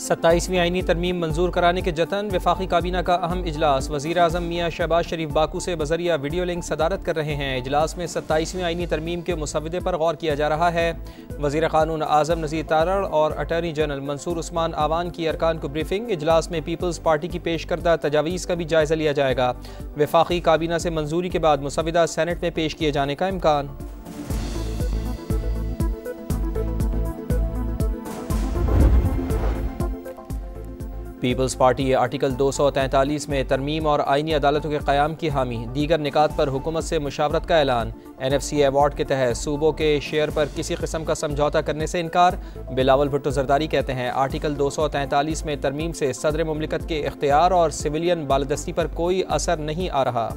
27वीं आईनी तरमीम मंजूर कराने के जतन, वफाकी काबीना का अहम इजलास। वज़ीर आज़म मियाँ शहबाज शरीफ बाकू से बज़रिया वीडियो लिंक सदारत कर रहे हैं। इजलास में 27वीं आईनी तरमीम के मुसवदे पर गौर किया जा रहा है। वज़ीर क़ानून आज़म नज़ीर तारड़ और अटॉर्नी जनरल मंसूर उस्मान आवान की अरकान को ब्रीफिंग। इजलास में पीपल्स पार्टी की पेश करदा तजावीज़ का भी जायज़ा लिया जाएगा। वफाकी काबीना से मंजूरी के बाद मुसवदा सेनेट में पेश किए जाने का इम्कान। पीपल्स पार्टी आर्टिकल 243 में तरमीम और आईनी अदालतों के क़याम की हामी। दीगर निकात पर हुकूमत से मुशावरत का ऐलान। NFC अवार्ड के तहत सूबों के शेयर पर किसी किस्म का समझौता करने से इनकार। बिलावल भुट्टो जरदारी कहते हैं आर्टिकल 243 में तरमीम से सदर मुमलिकत के इख्तियार और सिविलियन बालदस्ती पर कोई असर नहीं आ रहा।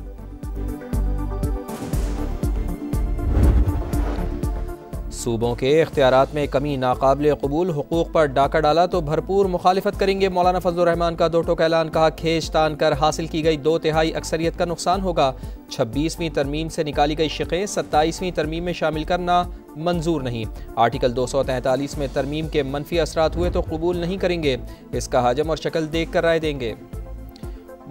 सूबों के इख्तियारात में कमी, नाकाबिल कबूल हुकूक पर डाका डाला तो भरपूर मुखालिफत करेंगे। मौलाना फजलुर रहमान का दो टोक ऐलान। कहा खींच तान कर हासिल की गई 2/3 अक्सरियत का नुकसान होगा। 26वीं तरमीम से निकाली गई शिक़ें 27वीं तरमीम में शामिल करना मंजूर नहीं। आर्टिकल 243 में तरमीम के मनफी असरात हुए तो कबूल नहीं करेंगे। इसका हजम और शक्ल देख कर राय देंगे।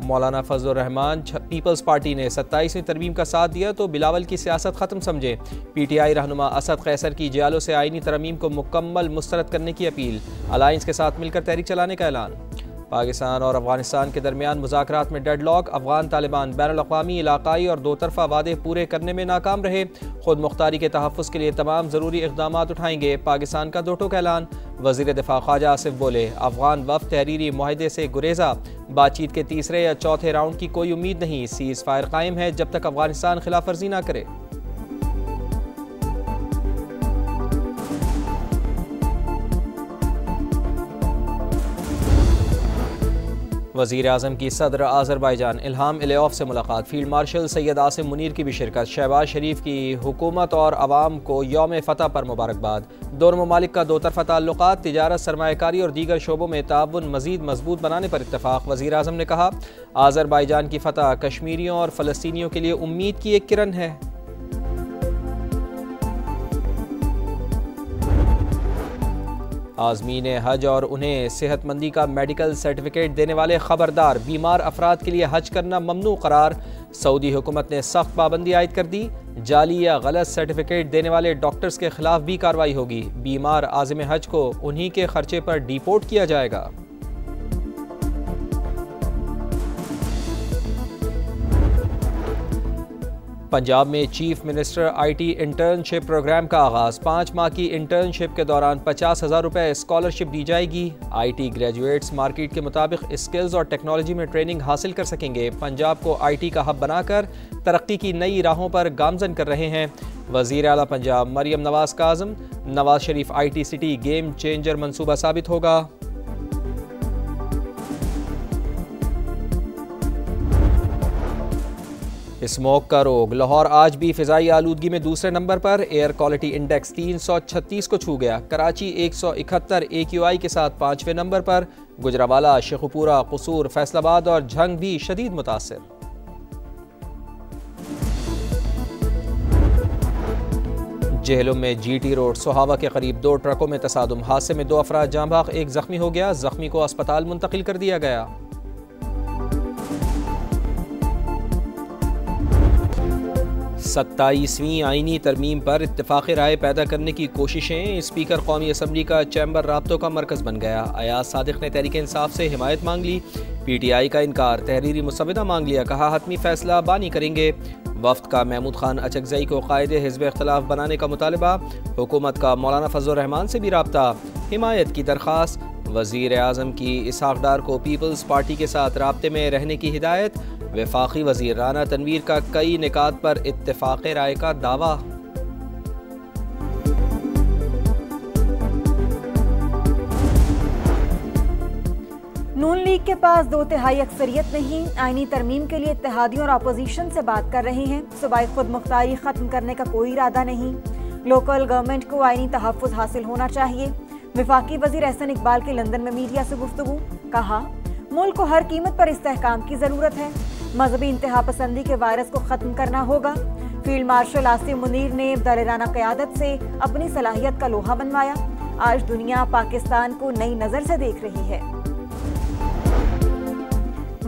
मौलाना फजलुर रहमान, पीपल्स पार्टी ने 27वीं तरमीम का साथ दिया तो बिलावल की सियासत ख़त्म समझे। PTI रहनुमा असद कैसर की जियालों से आईनी तरमीम को मुकम्मल मुस्तरद करने की अपील। अलायंस के साथ मिलकर तहरीक चलाने का ऐलान। पाकिस्तान और अफगानिस्तान के दरमियान मुज़ाकरात में डेडलॉक। अफगान तालिबान बैनुल-अक़वामी, इलाक़ाई और दो तरफ़ा वादे पूरे करने में नाकाम रहे। खुद मुख्तारी के तहफ़्फ़ुज़ के लिए तमाम ज़रूरी इक़दामात उठाएंगे। पाकिस्तान का दो टोक ऐलान। वज़ीर दिफ़ा ख्वाजा आसिफ बोले अफ़गान वफ़द तहरीरी मुआहदे से गुरेज़ा। बातचीत के तीसरे या चौथे राउंड की कोई उम्मीद नहीं। सीज़ फायर कायम है जब तक अफ़गानिस्तान खिलाफ वर्जी ना करे। वज़ीर आज़म की सदर आज़रबाईजान इल्हाम अलियेव से मुलाकात। फील्ड मार्शल सैयद आसिम मुनीर की भी शिरकत। शहबाज शरीफ की हुकूमत और अवाम को यौम फ़तह पर मुबारकबाद। दोनों ममालिक का दो तरफ़ा ताल्लुक़ात, तिजारत, सरमायाकारी और दीगर शोबों में ताउन मज़ीद मजबूत बनाने पर इत्तफ़ाक़। वज़ीर आज़म ने कहा आज़रबाईजान की फ़तह कश्मीरियों और फ़लस्तीनियों के लिए उम्मीद की एक किरण है। आज़मीन हज और उन्हें सेहतमंदी का मेडिकल सर्टिफिकेट देने वाले खबरदार। बीमार अफराद के लिए हज करना ममनू करार। सऊदी हुकूमत ने सख्त पाबंदी आयद कर दी। जाली या गलत सर्टिफिकेट देने वाले डॉक्टर्स के खिलाफ भी कार्रवाई होगी। बीमार आज़िम हज को उन्हीं के खर्चे पर डिपोर्ट किया जाएगा। पंजाब में chief minister IT internship program का आगाज़। 5 माह की इंटर्नशिप के दौरान 50,000 रुपये स्कॉलरशिप दी जाएगी। IT ग्रेजुएट्स मार्केट के मुताबिक स्किल्स और टेक्नोलॉजी में ट्रेनिंग हासिल कर सकेंगे। पंजाब को IT का हब बनाकर तरक्की की नई राहों पर गामजन कर रहे हैं। वज़ीर आला पंजाब मरियम नवाज़ का आज़म। Nawaz Sharif IT city game changer मनसूबा साबित होगा। स्मोक का रोग। लाहौर आज भी फ़िज़ाई आलूदगी में दूसरे नंबर पर। एयर क्वालिटी इंडेक्स 336 को छू गया। कराची 171 AQI के साथ 5वें नंबर पर। गुजरावाला, शेखुपुरा, कसूर, फैसलाबाद और झंग भी शदीद मुतासिर। जेहलम में GT रोड सोहावा के करीब 2 ट्रकों में तसादुम। हादसे में 2 अफराद जाँ बहक, 1 जख्मी हो गया। जख्मी को अस्पताल मुंतकिल कर दिया गया। 27वीं आईनी तरमीम पर इत्तेफाक़ राय पैदा करने की कोशिशें। स्पीकर कौमी असम्बली का चैम्बर राब्तों का मरकज़ बन गया। अयाज सादिक ने तहरीक इंसाफ से हिमायत मांग ली। PTI का इनकार। तहरीरी मुसवदा मांग लिया। कहा हतमी फैसला बानी करेंगे। वफ्द का महमूद खान अचकज़ई को कायदे हिज़्ब इख्तिलाफ बनाने का मुतालबा। हुकूमत का मौलाना फजलुर रहमान से भी राब्ता। हिमायत की दरख्वास्त। वज़ीर आज़म की इसहाक़ डार को पीपल्स पार्टी के साथ राब्ते में रहने की हिदायत। वफाकी वज़ीर राना तनवीर का कई निकात पर इत्तेफाक़ राय का दावा। नून लीग के पास 2/3 अक्सरियत नहीं। आईनी तरमीम के लिए इत्तेहादियों और अपोजिशन से बात कर रहे हैं। सूबाई खुद मुख्तारी खत्म करने का कोई इरादा नहीं। लोकल गवर्नमेंट को आईनी तहफ़्फ़ुज़ हासिल होना चाहिए। वफाकी वज़ीर एहसन इकबाल की लंदन में मीडिया से गुफ्तगू। कहा मुल्क को हर कीमत पर इस्तेहकाम की ज़रूरत है। मजहबी इंतहा पसंदी के वायरस को ख़त्म करना होगा। फील्ड मार्शल आसिम मुनीर ने दलेराना क़यादत से अपनी सलाहियत का लोहा मनवाया। आज दुनिया पाकिस्तान को नई नजर से देख रही है।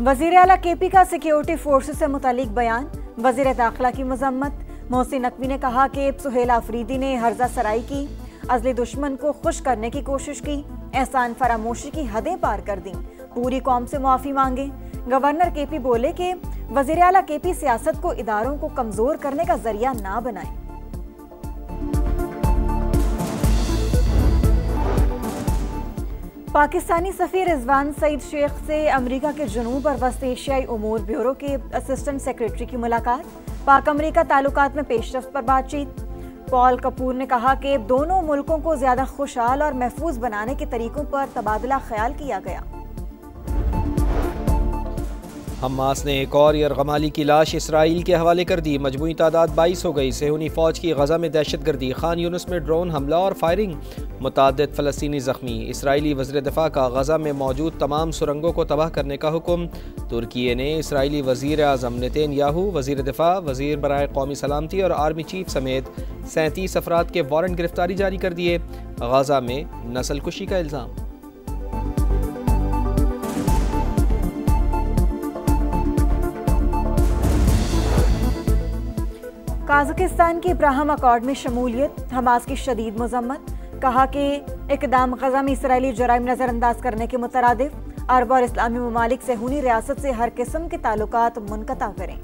वजीर आला केपी का सिक्योरिटी फोर्सेस से मुतालिक बयान, वजीर दाखिला की मजम्मत। मोहसिन नकवी ने कहा कि सुहेला अफरीदी ने हर्जा सराई की, अजली दुश्मन को खुश करने की कोशिश की, एहसान फरामोशी की हदें पार कर दी, पूरी कौम से मुआफी मांगे। गवर्नर केपी बोले कि वजीर आला केपी सियासत को इदारों को कमजोर करने का जरिया ना बनाए। पाकिस्तानी सफीर रिजवान सईद शेख से अमेरिका के जनूब और वस्त एशियाई उमूर ब्यूरो के असिस्टेंट सेक्रेटरी की मुलाकात, पाक अमेरिका ताल्लुकात में पेशरफ्त पर बातचीत। पॉल कपूर ने कहा कि दोनों मुल्कों को ज्यादा खुशहाल और महफूज बनाने के तरीकों पर तबादला ख्याल किया गया। हमास ने एक और यरगमाली की लाश इसराइल के हवाले कर दी, मजमूई तादाद 22 हो गई। सेहूनी फौज की गजा में दहशतगर्दी, खान यूनुस में ड्रोन हमला और फायरिंग, मुताद्दिद फ़लस्तीनी ज़ख्मी। इसराइली वज़ीर दिफ़ा का गजा में मौजूद तमाम सुरंगों को तबाह करने का हुक्म। तुर्की ने इसराइली वज़ीर आज़म नेतन्याहू, वज़ीर दिफ़ा, वज़ीर बराए कौमी सलामती और आर्मी चीफ समेत 37 अफराद के वारंट गिरफ्तारी जारी कर दिए। गजा में नस्लकुशी का इल्ज़ाम। काज़ाकिस्तान की इब्राहिम अकॉर्ड में शमूलियत, हमास की शदीद मजम्मत। कहा कि इक़दाम गज़ा में इसराइली जराइम नज़रअंदाज करने के मुतरादिफ। अरब और इस्लामी ममालिक सेहूनी रियासत से हर किस्म के ताल्लुकात मुनक़ता करें।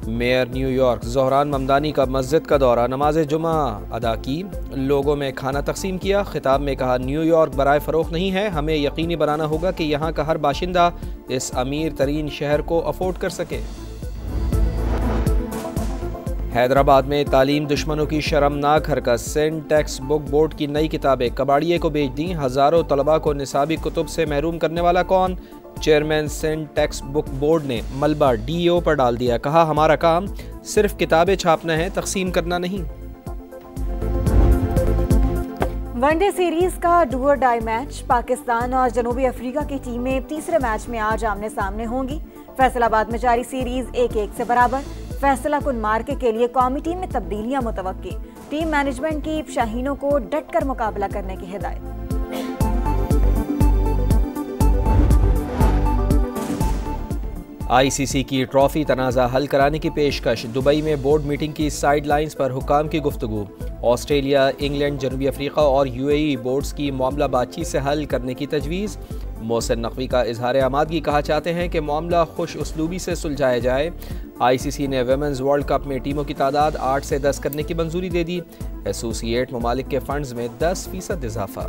मेयर न्यूयॉर्क ज़ोहरान ममदानी का मस्जिद का दौरा, नमाज जुमा अदा की, लोगों में खाना तकसीम किया। खिताब में कहा, न्यूयॉर्क बराए फ़रोख्त नहीं है, हमें यकीनी बनाना होगा कि यहाँ का हर बाशिंदा इस अमीर तरीन शहर को अफोर्ड कर सके। हैदराबाद में तालीम दुश्मनों की शर्मनाक हरकत, सेंट टेक्स्ट बुक बोर्ड की नई किताबें कबाड़िए को बेच दी। हज़ारों तलबा को निसाबी कुतुब से महरूम करने वाला कौन? Chairman state textbook board ने मलबा डीओ पर डाल दिया। कहा, हमारा काम सिर्फ किताबें छापना है, तकसीम करना नहीं। वनडे सीरीज का डू और डाई मैच, पाकिस्तान और जनूबी अफ्रीका की टीमें तीसरे मैच में आज आमने सामने होंगी। फैसलाबाद में जारी सीरीज 1-1 से बराबर। फैसला कुन मार्के के लिए कौमी टीम में तब्दीलियां मुतवक्की। टीम मैनेजमेंट की शाहीनों को डट कर मुकाबला करने की हिदायत। ICC की ट्रॉफी तनाज़ा हल कराने की पेशकश, दुबई में बोर्ड मीटिंग की साइड लाइन्स पर हुक्काम की गुफ्तगू। ऑस्ट्रेलिया, इंग्लैंड, जनूबी अफ्रीका और UAE बोर्ड्स की मामला बातचीत से हल करने की तजवीज़। मोहसिन नकवी का इजहार आमादगी, कहा चाहते हैं कि मामला खुश उसलूबी से सुलझाया जाए। ICC ने वुमेन्स वर्ल्ड कप में टीमों की तादाद 8 से 10 करने की मंजूरी दे दी। एसोसिएट ममालिक के फंड्स में 10% इजाफा।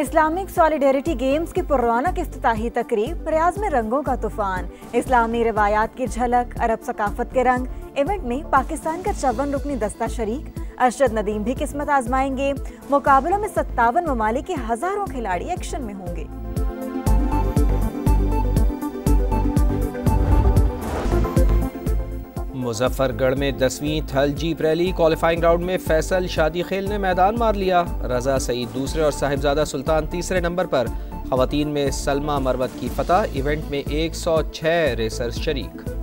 इस्लामिक सॉलिडेरिटी गेम्स की पुररौनक इफ्तिताही तकरीब, रियाज में रंगों का तूफान, इस्लामी रिवायात की झलक, अरब सकाफत के रंग। इवेंट में पाकिस्तान का 54 रुकनी दस्ता शरीक। अरशद नदीम भी किस्मत आजमाएंगे। मुकाबलों में 57 ममालिक के हजारों खिलाड़ी एक्शन में होंगे। मुजफ्फरगढ़ में 10वीं थल जीप रैली, क्वालिफाइंग राउंड में फैसल शादी खेल ने मैदान मार लिया। रजा सईद दूसरे और साहिबजादा सुल्तान तीसरे नंबर पर। खवातीन में सलमा मरवत की फतह। इवेंट में 106 रेसर्स शरीक।